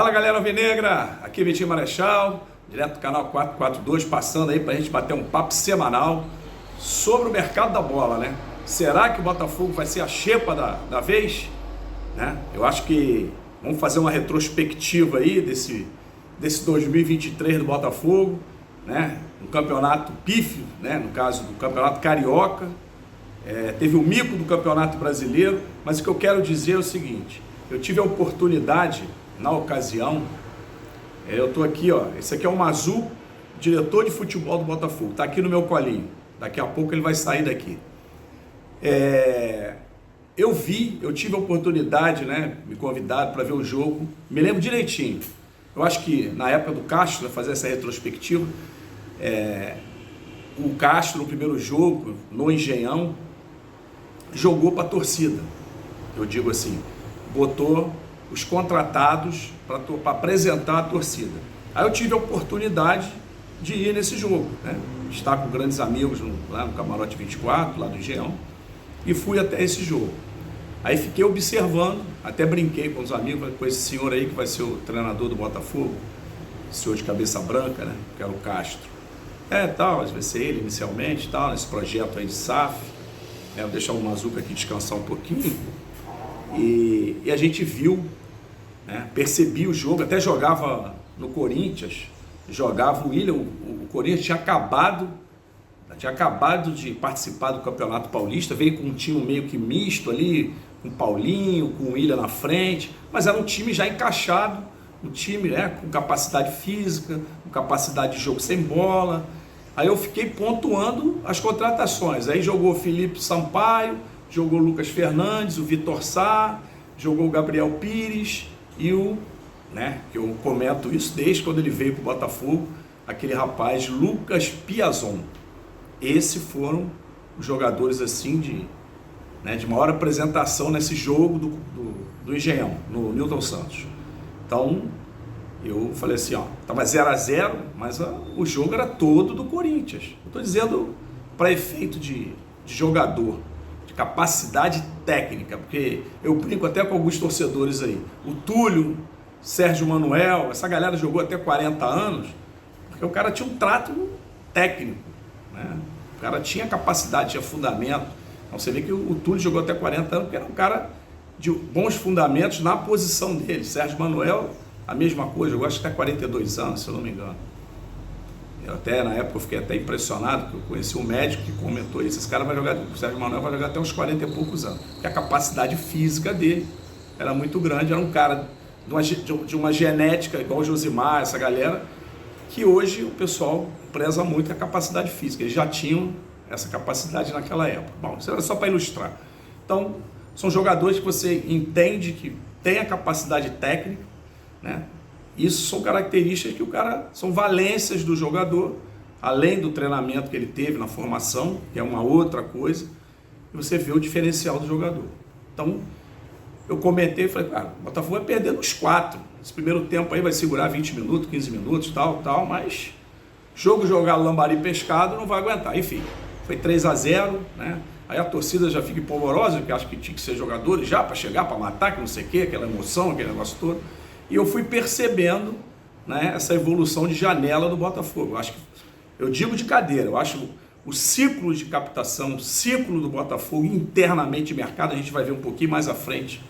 Fala galera alvinegra, aqui é Vitinho Marechal, direto do canal 442, passando aí pra gente bater um papo semanal sobre o mercado da bola, né? Será que o Botafogo vai ser a xepa da vez? Né? Eu acho que vamos fazer uma retrospectiva aí desse 2023 do Botafogo, né? Um campeonato pífio, né? No caso do campeonato carioca, teve o mico do campeonato brasileiro, mas o que eu quero dizer é o seguinte: eu tive a oportunidade, na ocasião, eu estou aqui, ó, esse aqui é o Mazu, diretor de futebol do Botafogo, está aqui no meu colinho, daqui a pouco ele vai sair daqui. Eu tive a oportunidade, né, me convidaram para ver o jogo, me lembro direitinho, eu acho que na época do Castro, fazer essa retrospectiva, o Castro no primeiro jogo, no Engenhão, jogou para a torcida, eu digo assim, botou os contratados para apresentar a torcida. Aí eu tive a oportunidade de ir nesse jogo, né? Estar com grandes amigos lá no Camarote 24, lá do Engenhão, e fui até esse jogo. Aí fiquei observando, até brinquei com os amigos, com esse senhor aí que vai ser o treinador do Botafogo, senhor de cabeça branca, né? Que era o Castro. Tal, vai ser ele inicialmente, tal, nesse projeto aí de SAF. Vou deixar o Mazuca aqui descansar um pouquinho. E a gente viu, né, percebi o jogo, até jogava no Corinthians, jogava o William, o Corinthians tinha acabado de participar do Campeonato Paulista, veio com um time meio que misto ali, com o Paulinho, com o William na frente, mas era um time já encaixado, um time, né, com capacidade física, com capacidade de jogo sem bola. Aí eu fiquei pontuando as contratações, aí jogou o Felipe Sampaio, jogou o Lucas Fernandes, o Vitor Sá, jogou o Gabriel Pires e que eu comento isso desde quando ele veio para o Botafogo, aquele rapaz Lucas Piazon. Esses foram os jogadores assim de maior apresentação nesse jogo do Engenhão, no Newton Santos. Então eu falei assim, estava 0-0, mas o jogo era todo do Corinthians. Eu estou dizendo para efeito de jogador, de capacidade técnica, porque eu brinco até com alguns torcedores aí, o Túlio, Sérgio Manuel, essa galera jogou até 40 anos, porque o cara tinha um trato técnico, né? O cara tinha capacidade, tinha fundamento. Então você vê que o Túlio jogou até 40 anos, porque era um cara de bons fundamentos na posição dele. Sérgio Manuel, a mesma coisa, eu acho que até 42 anos, se eu não me engano. Eu até, na época, eu fiquei até impressionado, porque eu conheci um médico que comentou isso, esse cara vai jogar, o Sérgio Manuel vai jogar até uns 40 e poucos anos, porque a capacidade física dele era muito grande, era um cara de uma genética igual o Josimar, essa galera, que hoje o pessoal preza muito a capacidade física, eles já tinham essa capacidade naquela época. Bom, isso era só para ilustrar. Então, são jogadores que você entende que tem a capacidade técnica, né? Isso são características que são valências do jogador, além do treinamento que ele teve na formação, que é uma outra coisa, e você vê o diferencial do jogador. Então, eu comentei e falei, cara, o Botafogo vai perder nos 4. Esse primeiro tempo aí vai segurar 20 minutos, 15 minutos, tal, mas jogar lambari pescado não vai aguentar. Enfim, foi 3-0, né? Aí a torcida já fica empolvorosa, porque acha que tinha que ser jogadores já para chegar, para matar, que não sei o quê, aquela emoção, aquele negócio todo. E eu fui percebendo, né, essa evolução de janela do Botafogo. Eu digo de cadeira, eu acho o ciclo de captação, o ciclo do Botafogo internamente de mercado, a gente vai ver um pouquinho mais à frente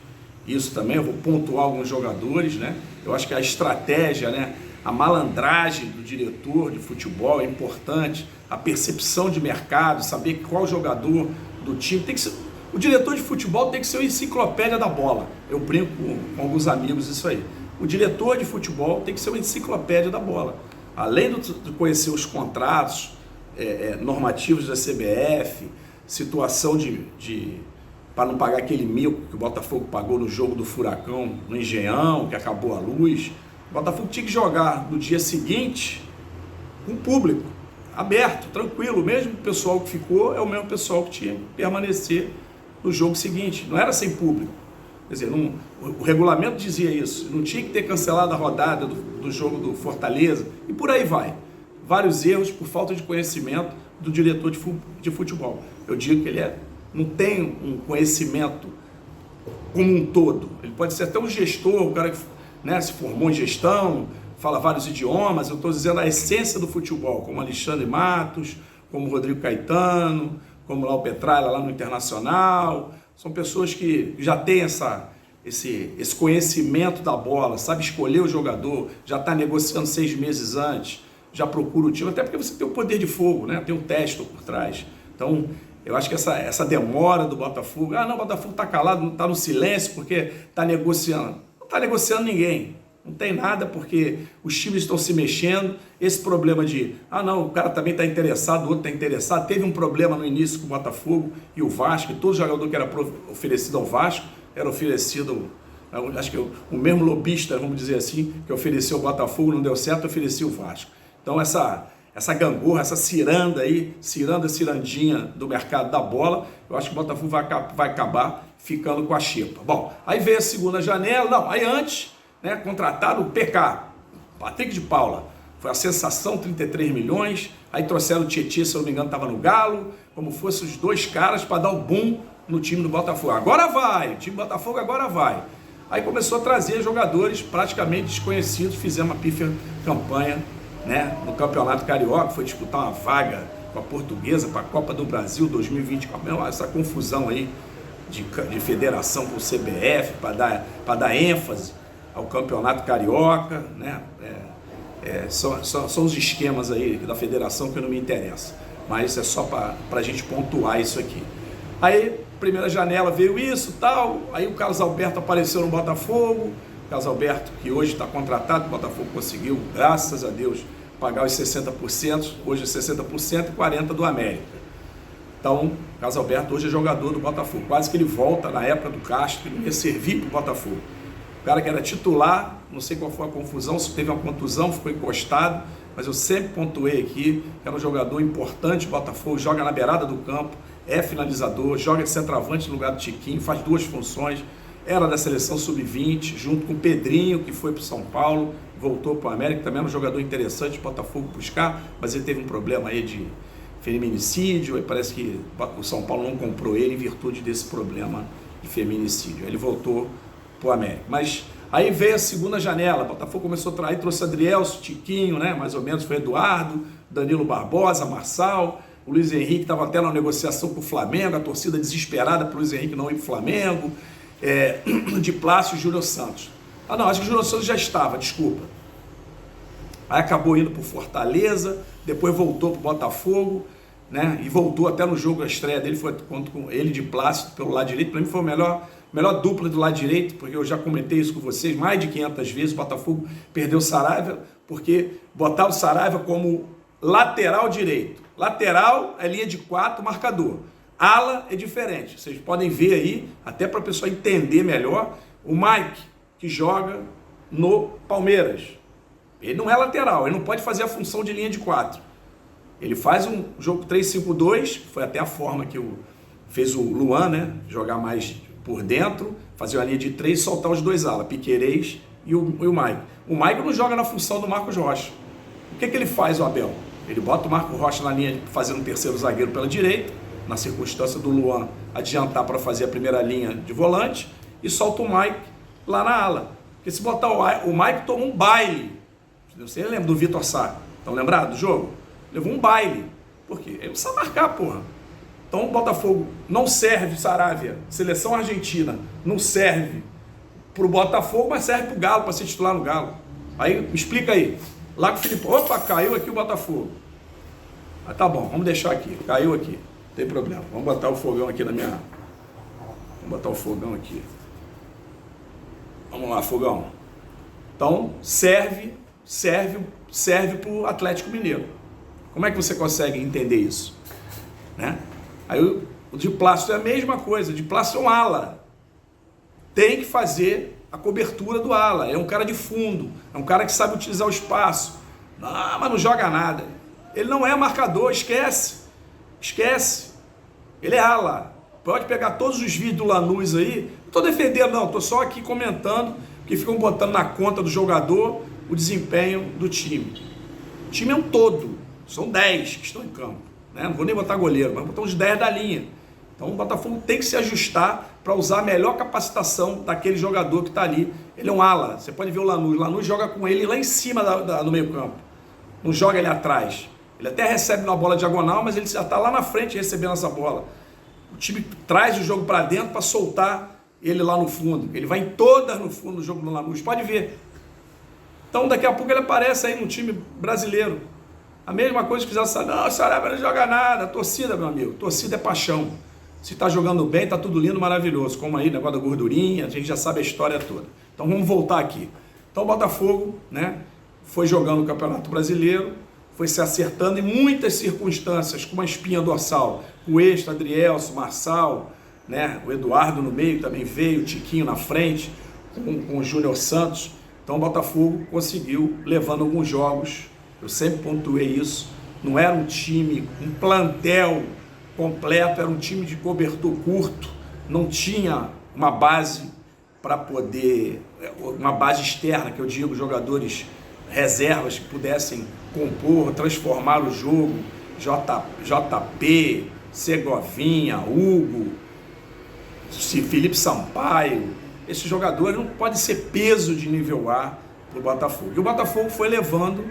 isso também, eu vou pontuar alguns jogadores, né? Eu acho que a estratégia, né, a malandragem do diretor de futebol é importante, a percepção de mercado, saber qual jogador do time tem que ser. O diretor de futebol tem que ser uma enciclopédia da bola. Eu brinco com alguns amigos isso aí. O diretor de futebol tem que ser uma enciclopédia da bola. Além de conhecer os contratos normativos da CBF, situação para não pagar aquele mico que o Botafogo pagou no jogo do Furacão, no Engenhão, que acabou a luz. O Botafogo tinha que jogar no dia seguinte com o público, aberto, tranquilo. O mesmo pessoal que ficou é o mesmo pessoal que tinha que permanecer no jogo seguinte. Não era sem público. Quer dizer, o regulamento dizia isso, não tinha que ter cancelado a rodada do jogo do Fortaleza, e por aí vai. Vários erros por falta de conhecimento do diretor de futebol. Eu digo que ele não tem um conhecimento como um todo. Ele pode ser até um gestor, o cara que né? Se formou em gestão, fala vários idiomas. Eu estou dizendo a essência do futebol, como Alexandre Matos, como Rodrigo Caetano, como lá o Petralha lá no Internacional. São pessoas que já têm esse conhecimento da bola, sabe escolher o jogador, já está negociando 6 meses antes, já procura o time, até porque você tem o poder de fogo, né? Tem um teste por trás. Então, eu acho que essa demora do Botafogo, não, o Botafogo está calado, está no silêncio porque está negociando. Não está negociando ninguém, não tem nada, porque os times estão se mexendo. Esse problema de, não, o cara também está interessado, o outro está interessado. Teve um problema no início com o Botafogo e o Vasco, e todo jogador que era oferecido ao Vasco era oferecido, acho que o mesmo lobista, vamos dizer assim, que ofereceu o Botafogo, não deu certo, oferecia o Vasco. Então essa gangorra, essa cirandinha do mercado da bola, eu acho que o Botafogo vai acabar ficando com a xepa. Bom, aí veio a segunda janela, aí antes, né, contratado o PK, Patrick de Paula, foi a sensação, 33 milhões, aí trouxeram o Tietê, se eu não me engano, estava no Galo, como fossem os dois caras para dar o boom no time do Botafogo. Agora vai, o time do Botafogo agora vai. Aí começou a trazer jogadores praticamente desconhecidos, fizemos uma pífia campanha, né, no Campeonato Carioca, foi disputar uma vaga com a Portuguesa para a Copa do Brasil 2020, essa confusão aí de federação com o CBF, para dar ênfase ao Campeonato Carioca, né? São os esquemas aí da federação que não me interessa, mas é só para a gente pontuar isso aqui. Aí, primeira janela veio isso, tal, aí o Carlos Alberto apareceu no Botafogo. Carlos Alberto, que hoje está contratado, o Botafogo conseguiu, graças a Deus, pagar os 60%, hoje é 60% e 40% do América. Então, Carlos Alberto hoje é jogador do Botafogo, quase que ele volta na época do Castro, que não ia servir para o Botafogo. O cara que era titular, não sei qual foi a confusão, se teve uma contusão, ficou encostado, mas eu sempre pontuei aqui que era um jogador importante do Botafogo, joga na beirada do campo, é finalizador, joga de centroavante no lugar do Tiquinho, faz 2 funções, era da seleção sub-20, junto com o Pedrinho, que foi para o São Paulo, voltou para o América, também era um jogador interessante, o Botafogo buscar, mas ele teve um problema aí de feminicídio, e parece que o São Paulo não comprou ele em virtude desse problema de feminicídio. Ele voltou para o América. Mas aí veio a segunda janela, o Botafogo começou a trair, trouxe Adrielso, Tiquinho, né? Mais ou menos, foi Eduardo, Danilo Barbosa, Marçal, o Luiz Henrique estava até na negociação com o Flamengo, a torcida desesperada para o Luiz Henrique não ir para o Flamengo, de Plácio e Júlio Santos. Não, acho que o Júlio Santos já estava, desculpa. Aí acabou indo para o Fortaleza, depois voltou para o Botafogo, né? E voltou até no jogo, a estreia dele foi com ele de Plácido pelo lado direito. Para mim foi a melhor dupla do lado direito, porque eu já comentei isso com vocês mais de 500 vezes. O Botafogo perdeu o Saraiva, porque botar o Saraiva como lateral direito. Lateral é linha de 4, marcador. Ala é diferente. Vocês podem ver aí, até para a pessoa entender melhor, o Mike, que joga no Palmeiras. Ele não é lateral, ele não pode fazer a função de linha de 4. Ele faz um jogo 3-5-2, foi até a forma que fez o Luan, né? Jogar mais por dentro, fazer uma linha de 3 e soltar os 2 alas, Piquerez e o Mike. O Mike não joga na função do Marcos Rocha. O que ele faz, o Abel? Ele bota o Marcos Rocha na linha, fazendo um terceiro zagueiro pela direita, na circunstância do Luan adiantar para fazer a primeira linha de volante, e solta o Mike lá na ala. Porque se botar o Mike, toma um baile. Você lembra do Vitor Sá? Estão lembrados do jogo? Levou um baile. Por quê? Ele não sabe marcar, porra. Então o Botafogo não serve, Saravia, seleção argentina, não serve pro Botafogo, mas serve pro Galo, para ser titular no Galo. Aí, me explica aí. Lá com o Felipe, opa, caiu aqui o Botafogo. Ah, tá bom, vamos deixar aqui, caiu aqui, não tem problema. Vamos botar o fogão aqui na minha... Vamos botar o fogão aqui. Vamos lá, fogão. Então, serve pro Atlético Mineiro. Como é que você consegue entender isso? Né? Aí o de Plácido é a mesma coisa, de Plácido é um ala. Tem que fazer a cobertura do ala, é um cara de fundo, é um cara que sabe utilizar o espaço. Não, mas não joga nada. Ele não é marcador, esquece. Ele é ala. Pode pegar todos os vídeos do Lanús aí, não estou defendendo não, estou só aqui comentando, que ficam botando na conta do jogador o desempenho do time. O time é um todo, são 10 que estão em campo. Né? Não vou nem botar goleiro, mas botar uns 10 da linha. Então o Botafogo tem que se ajustar para usar a melhor capacitação daquele jogador que está ali. Ele é um ala, você pode ver o Lanús joga com ele lá em cima no meio campo, não joga ele atrás. Ele até recebe uma bola diagonal, mas ele já está lá na frente recebendo essa bola. O time traz o jogo para dentro para soltar ele lá no fundo. Ele vai em todas no fundo do jogo do Lanús, pode ver. Então daqui a pouco ele aparece aí no time brasileiro. A mesma coisa que fizeram, não, o Saraiva não joga nada. Torcida, meu amigo, torcida é paixão. Se está jogando bem, está tudo lindo, maravilhoso. Como aí, negócio da gordurinha, a gente já sabe a história toda. Então vamos voltar aqui. Então o Botafogo, né, foi jogando o Campeonato Brasileiro, foi se acertando em muitas circunstâncias, com uma espinha dorsal, o Extra, Adrielson, Marçal, né, o Eduardo no meio também veio, o Tiquinho na frente, com o Júnior Santos. Então o Botafogo conseguiu, levando alguns jogos, eu sempre pontuei isso, não era um time, um plantel completo, era um time de cobertor curto, não tinha uma base para poder, uma base externa, que eu digo, jogadores reservas que pudessem compor, transformar o jogo, JP, Segovinha, Hugo, Felipe Sampaio, esses jogadores não podem ser peso de nível A para o Botafogo. E o Botafogo foi levando,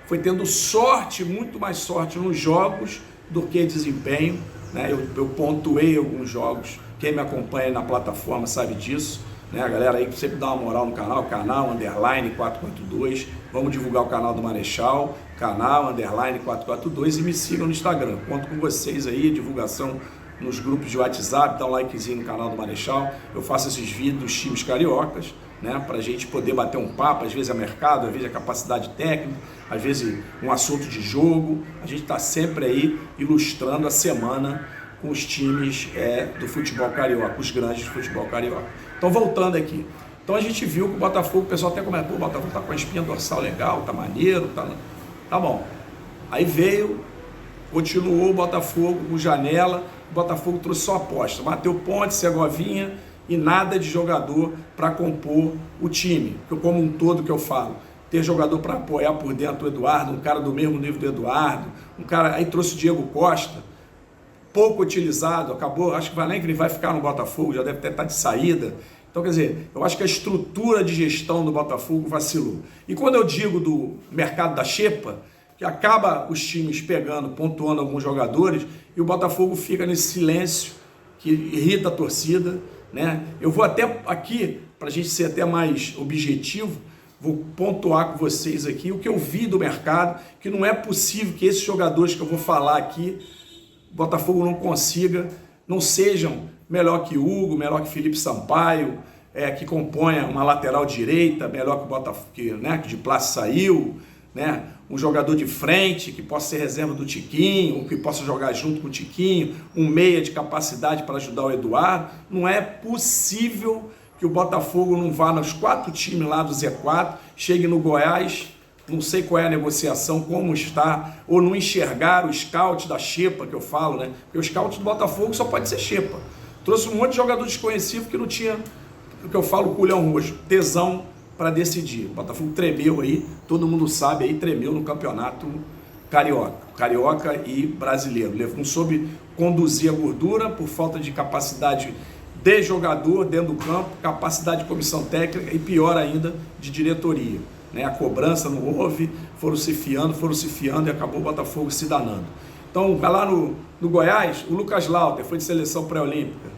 foi tendo sorte, muito mais sorte nos jogos do que desempenho, né? Eu pontuei alguns jogos, quem me acompanha na plataforma sabe disso, né? A galera aí que sempre dá uma moral no canal, _442, vamos divulgar o canal do Marechal, canal _442 e me sigam no Instagram. Conto com vocês aí, divulgação nos grupos de WhatsApp, dá um likezinho no canal do Marechal. Eu faço esses vídeos dos times cariocas, né, para a gente poder bater um papo, às vezes é mercado, às vezes é capacidade técnica, às vezes um assunto de jogo. A gente está sempre aí ilustrando a semana com os times do futebol carioca, os grandes do futebol carioca. Então, voltando aqui. Então, a gente viu que o Botafogo, o pessoal até comentou, o Botafogo está com a espinha dorsal legal, tá maneiro, tá bom. Aí veio, continuou o Botafogo com janela, o Botafogo trouxe só aposta, Matheus Ponte, Segovinha e nada de jogador para compor o time, como um todo que eu falo. Ter jogador para apoiar por dentro o Eduardo, um cara do mesmo nível do Eduardo, um cara, aí trouxe o Diego Costa, pouco utilizado, acabou, acho que ele vai ficar no Botafogo, já deve até estar de saída. Então, quer dizer, eu acho que a estrutura de gestão do Botafogo vacilou. E quando eu digo do mercado da xepa, que acaba os times pegando, pontuando alguns jogadores, e o Botafogo fica nesse silêncio que irrita a torcida, né? Eu vou até aqui, para a gente ser até mais objetivo, vou pontuar com vocês aqui o que eu vi do mercado, que não é possível que esses jogadores que eu vou falar aqui, o Botafogo não consiga, não sejam melhor que Hugo, melhor que Felipe Sampaio, que componha uma lateral direita, melhor que o Botafogo, né, que de Plácio saiu, né, um jogador de frente que possa ser reserva do Tiquinho, ou que possa jogar junto com o Tiquinho, um meia de capacidade para ajudar o Eduardo. Não é possível que o Botafogo não vá nos 4 times lá do Z4, chegue no Goiás, não sei qual é a negociação, como está, ou não enxergar o scout da xepa que eu falo, né? Porque o scout do Botafogo só pode ser xepa. Trouxe um monte de jogador desconhecido que não tinha, o que eu falo, culhão roxo, tesão para decidir. O Botafogo tremeu aí, todo mundo sabe aí, tremeu no campeonato carioca e brasileiro. Não soube conduzir a gordura por falta de capacidade de jogador dentro do campo, capacidade de comissão técnica e pior ainda, de diretoria. Né? A cobrança não houve, foram se fiando e acabou o Botafogo se danando. Então, lá no Goiás, o Lucas Lauter foi de seleção pré-olímpica.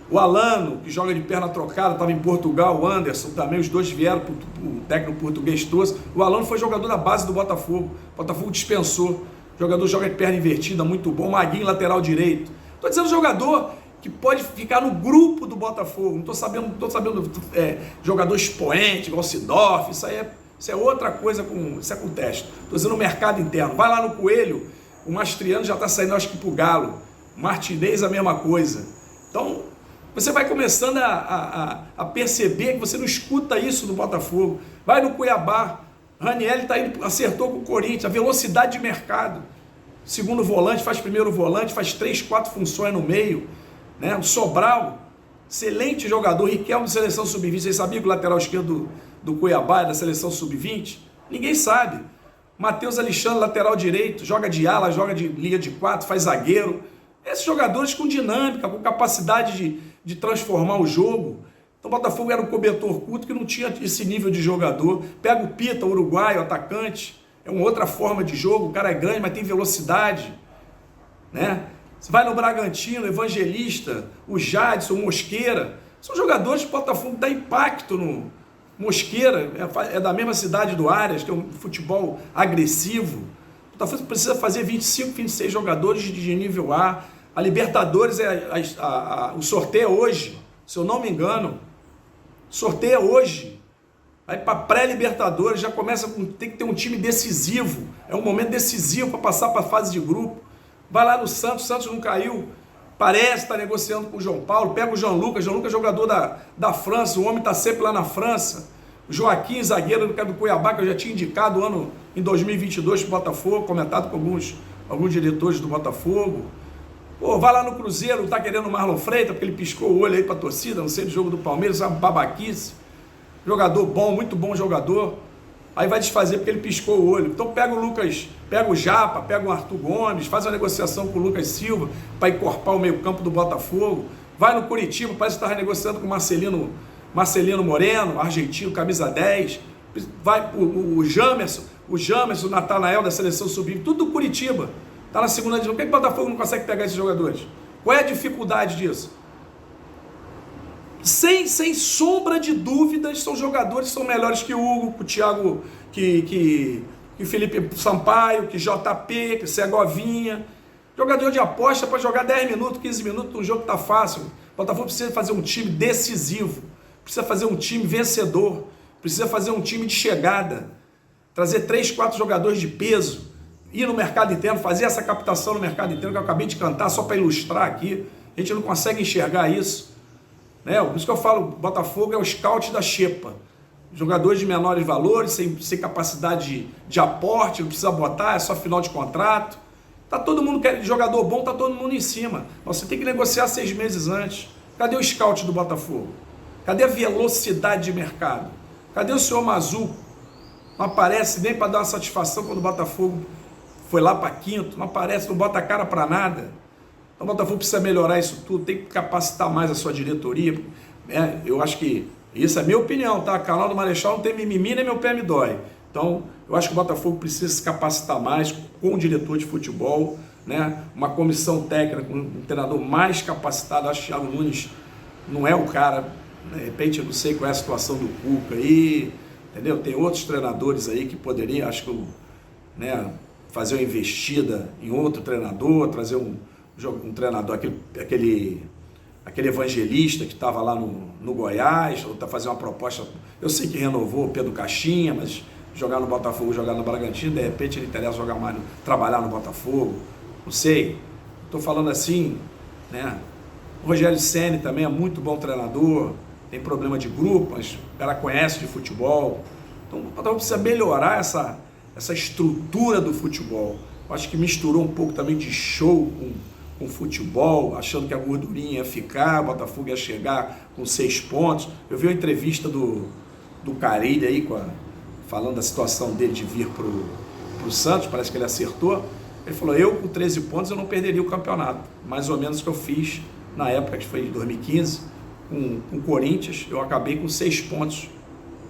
O Alano, que joga de perna trocada, estava em Portugal, o Anderson também, os dois vieram, o técnico português trouxe. O Alano foi jogador da base do Botafogo, o Botafogo dispensou. O jogador joga de perna invertida, muito bom. O Maguinho, lateral direito. Estou dizendo jogador que pode ficar no grupo do Botafogo. Não estou sabendo jogador expoente, igual o Sidorf, isso é outra coisa, isso é com teste. Estou dizendo o mercado interno. Vai lá no Coelho, o Mastriano já está saindo, acho que para o Galo. O Martinez, a mesma coisa. Então, você vai começando a perceber que você não escuta isso do Botafogo. Vai no Cuiabá, Ranieri acertou com o Corinthians, a velocidade de mercado. Segundo volante, faz primeiro volante, faz 3, 4 funções no meio. Né? O Sobral, excelente jogador, Riquelme de seleção sub-20. Vocês sabiam que o lateral esquerdo do Cuiabá é da seleção sub-20? Ninguém sabe. Matheus Alexandre, lateral direito, joga de ala, joga de linha de 4, faz zagueiro. Esses jogadores com dinâmica, com capacidade de transformar o jogo. Então o Botafogo era um cobertor curto que não tinha esse nível de jogador. Pega o Pita, o uruguaio, o atacante, é uma outra forma de jogo, o cara é grande, mas tem velocidade, né? Você vai no Bragantino, Evangelista, o Jadson, o Mosqueira, são jogadores que o Botafogo dá impacto no Mosqueira, é da mesma cidade do Arias, que é um futebol agressivo. O Botafogo precisa fazer 25, 26 jogadores de nível A. A Libertadores, o sorteio é hoje, se eu não me engano. Sorteio é hoje. Aí para pré-Libertadores já começa, tem que ter um time decisivo. É um momento decisivo para passar para a fase de grupo. Vai lá no Santos, o Santos não caiu. Parece estar negociando com o João Paulo. Pega o João Lucas é jogador da França, o homem está sempre lá na França. O Joaquim, zagueiro do Cuiabá, que eu já tinha indicado em 2022 para o Botafogo, comentado com alguns diretores do Botafogo. Pô, vai lá no Cruzeiro, tá querendo o Marlon Freitas, porque ele piscou o olho aí para a torcida, não sei do jogo do Palmeiras, é uma babaquice. Jogador bom, muito bom jogador. Aí vai desfazer porque ele piscou o olho. Então pega o Lucas, pega o Japa, pega o Arthur Gomes, faz uma negociação com o Lucas Silva para encorpar o meio-campo do Botafogo. Vai no Curitiba, parece que estava negociando com o Marcelino Moreno, argentino, camisa 10. Vai o Jamerson, o Natanael da seleção sub-20, tudo do Curitiba. Está na segunda divisão. Por que o Botafogo não consegue pegar esses jogadores? Qual é a dificuldade disso? Sem sombra de dúvidas, são jogadores que são melhores que o Hugo, que o Thiago, que Felipe Sampaio, que JP, que Segovinha. Jogador de aposta para jogar 10 minutos, 15 minutos num jogo que está fácil. O Botafogo precisa fazer um time decisivo, precisa fazer um time vencedor, precisa fazer um time de chegada, trazer 3, 4 jogadores de peso, ir no mercado interno, fazer essa captação no mercado interno que eu acabei de cantar só para ilustrar aqui. A gente não consegue enxergar isso. Por isso que eu falo, Botafogo é o scout da xepa. Jogadores de menores valores, sem capacidade de aporte, não precisa botar, é só final de contrato. Tá todo mundo querendo jogador bom, tá todo mundo em cima. Mas você tem que negociar 6 meses antes. Cadê o scout do Botafogo? Cadê a velocidade de mercado? Cadê o senhor Mazu? Não aparece nem para dar uma satisfação quando o Botafogo foi lá para quinto, não aparece, não bota a cara para nada. Então o Botafogo precisa melhorar isso tudo, tem que capacitar mais a sua diretoria. Eu acho que, isso é minha opinião, tá? Canal do Marechal não tem mimimi, nem meu pé me dói. Então, eu acho que o Botafogo precisa se capacitar mais com o diretor de futebol, né? Uma comissão técnica, um treinador mais capacitado. Acho que o Thiago Nunes não é o cara, de repente eu não sei qual é a situação do Cuca aí, entendeu? Tem outros treinadores aí que poderiam, acho que, fazer uma investida em outro treinador, trazer um treinador, aquele evangelista que estava lá no Goiás, ou fazer uma proposta. Eu sei que renovou o Pedro Caixinha, mas jogar no Botafogo, jogar no Bragantino, de repente ele interessa jogar mais, trabalhar no Botafogo, não sei. Estou falando assim, né? O Rogério Ceni também é muito bom treinador, tem problema de grupo, mas o cara conhece de futebol. Então o Botafogo precisa melhorar essa estrutura do futebol. Eu acho que misturou um pouco também de show com futebol, achando que a gordurinha ia ficar, o Botafogo ia chegar com 6 pontos. Eu vi uma entrevista do Carille aí, falando da situação dele de vir pro Santos, parece que ele acertou. Ele falou, eu com 13 pontos eu não perderia o campeonato. Mais ou menos o que eu fiz na época, que foi em 2015, com o Corinthians, eu acabei com 6 pontos.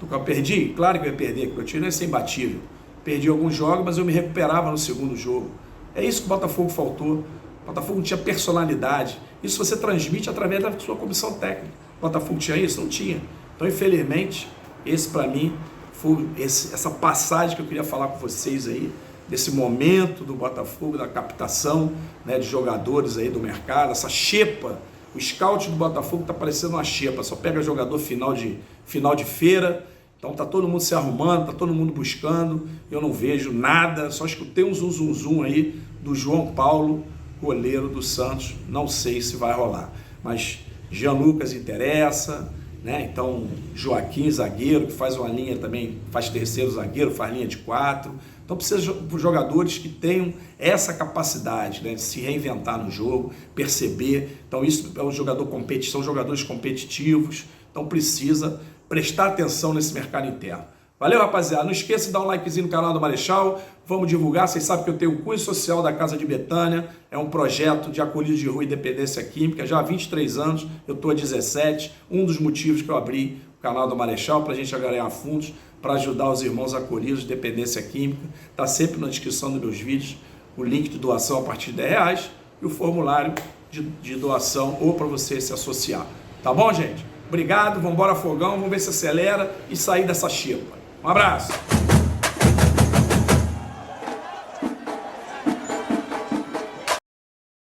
Eu perdi? Claro que eu ia perder, porque o time não é ser imbatível. Perdi alguns jogos, mas eu me recuperava no segundo jogo. É isso que o Botafogo faltou. O Botafogo não tinha personalidade. Isso você transmite através da sua comissão técnica. O Botafogo tinha isso? Não tinha. Então, infelizmente, esse para mim foi essa passagem que eu queria falar com vocês aí, desse momento do Botafogo, da captação, né, de jogadores aí do mercado, essa xepa. O scout do Botafogo está parecendo uma xepa, só pega jogador final de feira. Então tá todo mundo se arrumando, tá todo mundo buscando, eu não vejo nada, só escutei um zum aí do João Paulo, goleiro do Santos, não sei se vai rolar, mas Jean Lucas interessa, né? Então Joaquim, zagueiro, que faz uma linha também, faz terceiro zagueiro, faz linha de 4, então precisa de jogadores que tenham essa capacidade, né, de se reinventar no jogo, perceber, então isso é um jogador competitivo, são jogadores competitivos, então precisa prestar atenção nesse mercado interno. Valeu, rapaziada. Não esqueça de dar um likezinho no canal do Marechal. Vamos divulgar. Vocês sabem que eu tenho o Cunho Social da Casa de Betânia. É um projeto de acolhidos de rua e dependência química. Já há 23 anos, eu estou há 17. Um dos motivos que eu abri o canal do Marechal, para a gente ganhar fundos, para ajudar os irmãos acolhidos de dependência química. Está sempre na descrição dos meus vídeos o link de doação a partir de R$10 e o formulário de doação ou para você se associar. Tá bom, gente? Obrigado. Vamos embora, fogão. Vamos ver se acelera e sair dessa xepa. Um abraço.